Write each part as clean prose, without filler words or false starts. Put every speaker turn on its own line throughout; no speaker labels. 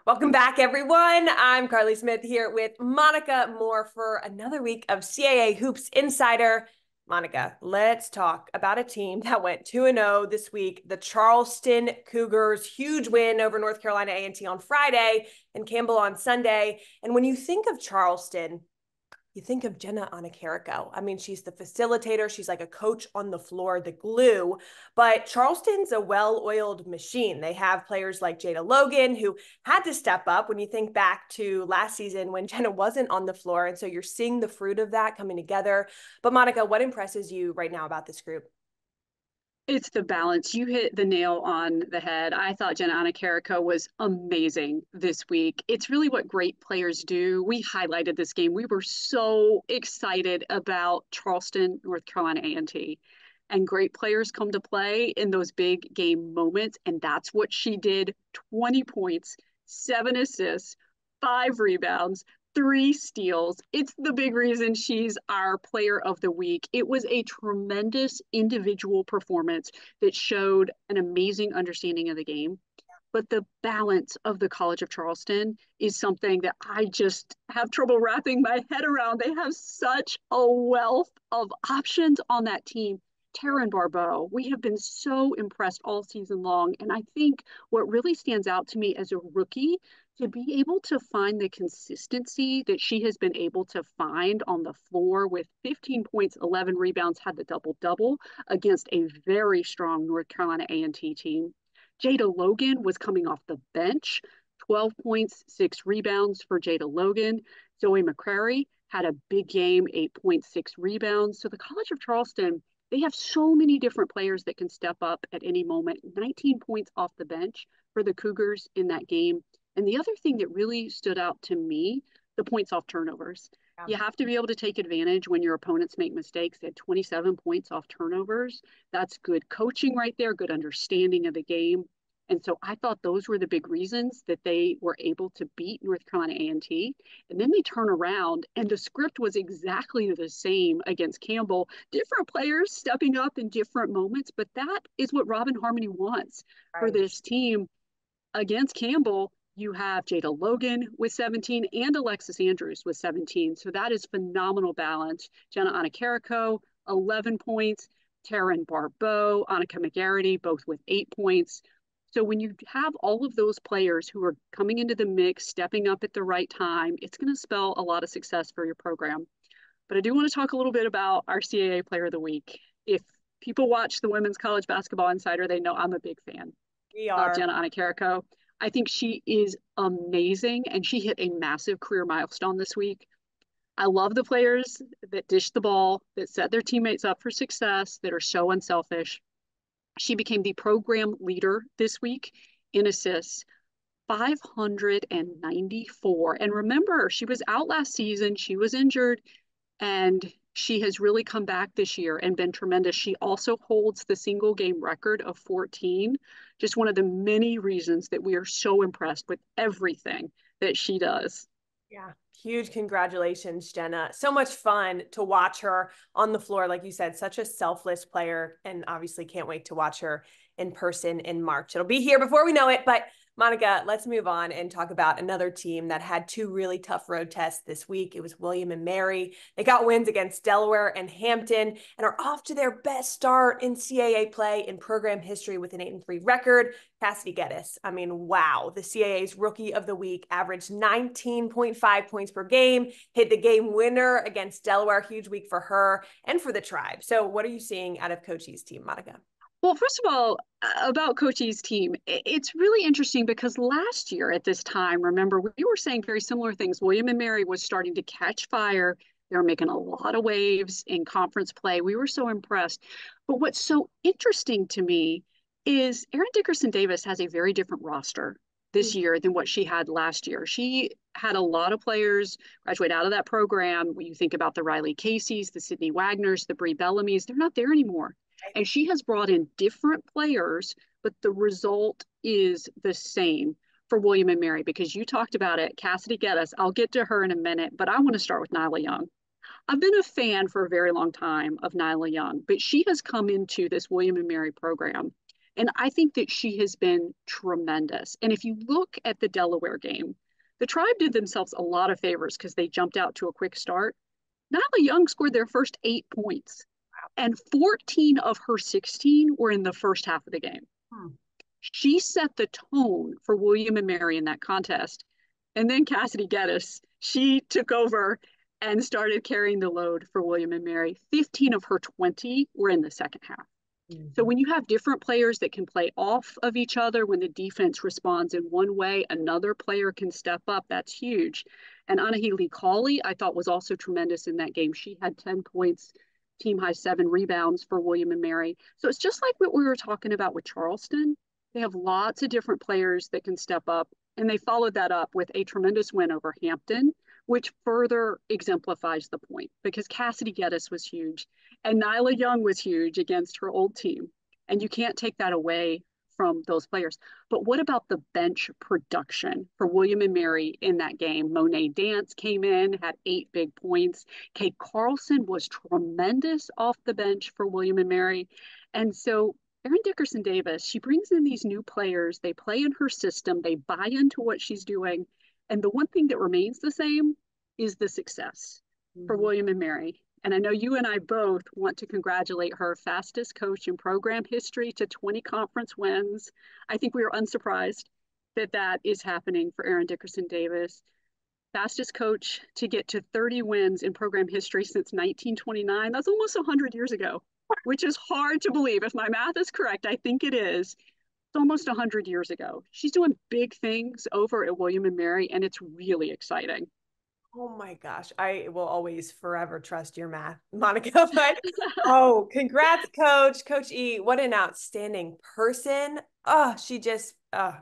Welcome back, everyone. I'm Karlie Smith here with Monika Moore for another week of CAA Hoops Insider. Monika, let's talk about a team that went 2-0 this week, the Charleston Cougars. Huge win over North Carolina A&T on Friday and Campbell on Sunday. And when you think of Charleston, you think of Jenna Anacarico. I mean, she's the facilitator. She's like a coach on the floor, the glue. But Charleston's a well-oiled machine. They have players like Jada Logan, who had to step up when you think back to last season when Jenna wasn't on the floor. And so you're seeing the fruit of that coming together. But Monika, what impresses you right now about this group?
It's the balance. You hit the nail on the head. I thought Jenna Anacarico was amazing this week. It's really what great players do. We highlighted this game. We were so excited about Charleston, North Carolina A&T. And great players come to play in those big game moments. And that's what she did. 20 points, 7 assists, 5 rebounds, 3 steals. It's the big reason she's our player of the week. It was a tremendous individual performance that showed an amazing understanding of the game. But the balance of the College of Charleston is something that I just have trouble wrapping my head around. They have such a wealth of options on that team. Taryn Barbeau, we have been so impressed all season long. And I think what really stands out to me as a rookie to be able to find the consistency that she has been able to find on the floor with 15 points, 11 rebounds, had the double-double against a very strong North Carolina A&T team. Jada Logan was coming off the bench, 12 points, 6 rebounds for Jada Logan. Zoe McCrary had a big game, 8.6 rebounds. So the College of Charleston, they have so many different players that can step up at any moment. 19 points off the bench for the Cougars in that game. And the other thing that really stood out to me, the points off turnovers.
Yeah.
You have to be able to take advantage when your opponents make mistakes. They had 27 points off turnovers. That's good coaching right there, good understanding of the game. And so I thought those were the big reasons that they were able to beat North Carolina A&T. And then they turn around and the script was exactly the same against Campbell. Different players stepping up in different moments, but that is what Robin Harmony wants for
Right.
this team against Campbell. You have Jada Logan with 17 and Alexis Andrews with 17. So that is phenomenal balance. Jenna Anacarico, 11 points. Taryn Barbeau, Annika McGarity, both with 8 points. So when you have all of those players who are coming into the mix, stepping up at the right time, it's going to spell a lot of success for your program. But I do want to talk a little bit about our CAA Player of the Week. If people watch the Women's College Basketball Insider, they know I'm a big fan
We
of
are.
Jenna Anacarico. I think she is amazing, and she hit a massive career milestone this week. I love the players that dish the ball, that set their teammates up for success, that are so unselfish. She became the program leader this week in assists, 594. And remember, she was out last season, she was injured, and she has really come back this year and been tremendous. She also holds the single game record of 14. Just one of the many reasons that we are so impressed with everything that she does.
Yeah. Huge congratulations, Jenna. So much fun to watch her on the floor. Like you said, such a selfless player, and obviously can't wait to watch her in person in March. It'll be here before we know it. But Monika, let's move on and talk about another team that had two really tough road tests this week. It was William and Mary. They got wins against Delaware and Hampton and are off to their best start in CAA play in program history with an 8-3 record. Cassidy Geddes. I mean, wow. The CAA's Rookie of the Week averaged 19.5 points per game, hit the game winner against Delaware. Huge week for her and for the Tribe. So what are you seeing out of Coach's team, Monika?
Well, first of all, about Coach's team, it's really interesting because last year at this time, remember, we were saying very similar things. William and Mary was starting to catch fire. They were making a lot of waves in conference play. We were so impressed. But what's so interesting to me is Erin Dickerson Davis has a very different roster this year than what she had last year. She had a lot of players graduate out of that program. When you think about the Riley Caseys, the Sydney Wagners, the Brie Bellamy's, they're not there anymore. And she has brought in different players, but the result is the same for William and Mary because you talked about it. Cassidy Geddes, I'll get to her in a minute, but I want to start with Nyla Young. I've been a fan for a very long time of Nyla Young, but she has come into this William and Mary program And I think that she has been tremendous. And if you look at the Delaware game, the Tribe did themselves a lot of favors because they jumped out to a quick start. Nyla Young scored their first 8 points, and 14 of her 16 were in the first half of the game. She set the tone for William and Mary in that contest. And then Cassidy Geddes, she took over and started carrying the load for William and Mary. 15 of her 20 were in the second half. So when you have different players that can play off of each other, when the defense responds in one way, another player can step up. That's huge. And Anahili Cauley, I thought, was also tremendous in that game. She had 10 points, team high 7 rebounds for William and Mary. So it's just like what we were talking about with Charleston. They have lots of different players that can step up. And they followed that up with a tremendous win over Hampton, which further exemplifies the point because Cassidy Geddes was huge and Nyla Young was huge against her old team. And you can't take that away from those players. But what about the bench production for William and Mary in that game? Monet Dance came in, had 8 big points. Kate Carlson was tremendous off the bench for William and Mary. And so Erin Dickerson Davis, she brings in these new players. They play in her system. They buy into what she's doing. And the one thing that remains the same is the success for William and Mary. And I know you and I both want to congratulate her, fastest coach in program history to 20 conference wins. I think we are unsurprised that that is happening for Erin Dickerson Davis. Fastest coach to get to 30 wins in program history since 1929. That's almost 100 years ago, which is hard to believe. If my math is correct, I think it is. It's almost 100 years ago. She's doing big things over at William and Mary, and it's really exciting.
Oh my gosh. I will always forever trust your math, Monika. But oh, congrats, Coach. Coach E, what an outstanding person. Oh, she just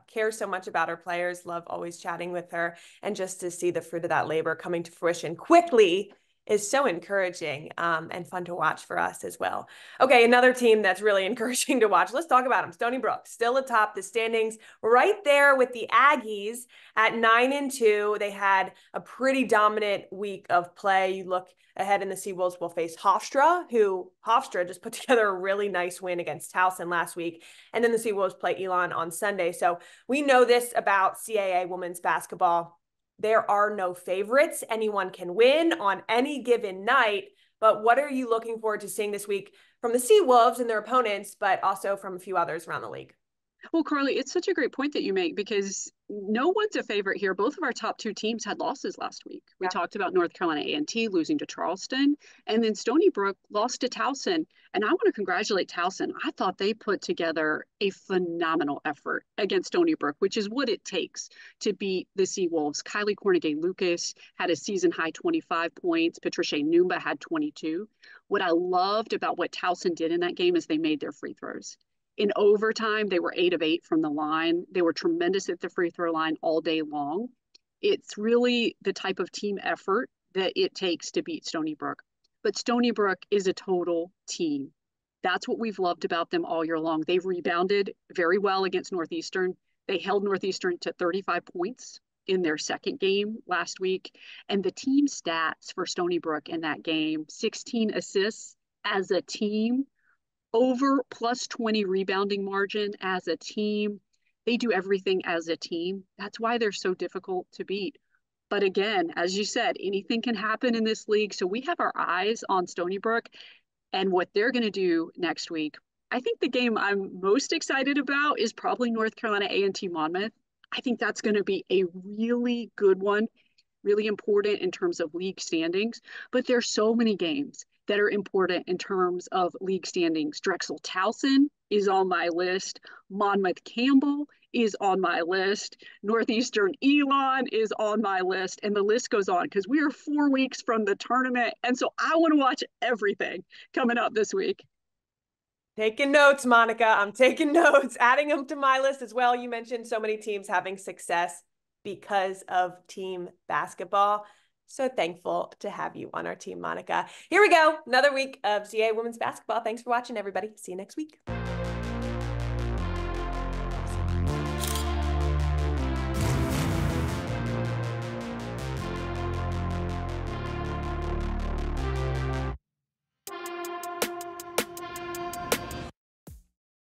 cares so much about her players. Love always chatting with her. And just to see the fruit of that labor coming to fruition quickly is so encouraging and fun to watch for us as well. Okay, another team that's really encouraging to watch. Let's talk about them. Stony Brook, still atop the standings, right there with the Aggies at 9-2. They had a pretty dominant week of play. You look ahead in the Seawolves will face Hofstra, who Hofstra just put together a really nice win against Towson last week. And then the Seawolves play Elon on Sunday. So we know this about CAA women's basketball. There are no favorites. Anyone can win on any given night. But what are you looking forward to seeing this week from the Seawolves and their opponents, but also from a few others around the league?
Well, Karlie, it's such a great point that you make because no one's a favorite here. Both of our top 2 teams had losses last week. We talked about North Carolina A&T losing to Charleston, and then Stony Brook lost to Towson. And I want to congratulate Towson. I thought they put together a phenomenal effort against Stony Brook, which is what it takes to beat the Seawolves. Kylie Cornegay-Lucas had a season-high 25 points. Patricia Numba had 22. What I loved about what Towson did in that game is they made their free throws. In overtime, they were 8 of 8 from the line. They were tremendous at the free throw line all day long. It's really the type of team effort that it takes to beat Stony Brook. But Stony Brook is a total team. That's what we've loved about them all year long. They've rebounded very well against Northeastern. They held Northeastern to 35 points in their second game last week. And the team stats for Stony Brook in that game, 16 assists as a team, over plus 20 rebounding margin as a team. They do everything as a team. That's why they're so difficult to beat. But again, as you said, anything can happen in this league. So we have our eyes on Stony Brook and what they're going to do next week. I think the game I'm most excited about is probably North Carolina A&T Monmouth. I think that's going to be a really good one, really important in terms of league standings. But there's so many games that are important in terms of league standings. Drexel Towson is on my list. Monmouth Campbell is on my list. Northeastern Elon is on my list. And the list goes on because we are 4 weeks from the tournament. And so I want to watch everything coming up this week.
Taking notes, Monika. I'm taking notes, adding them to my list as well. You mentioned so many teams having success because of team basketball. So thankful to have you on our team, Monika. Here we go. Another week of CAA women's basketball. Thanks for watching, everybody. See you next week.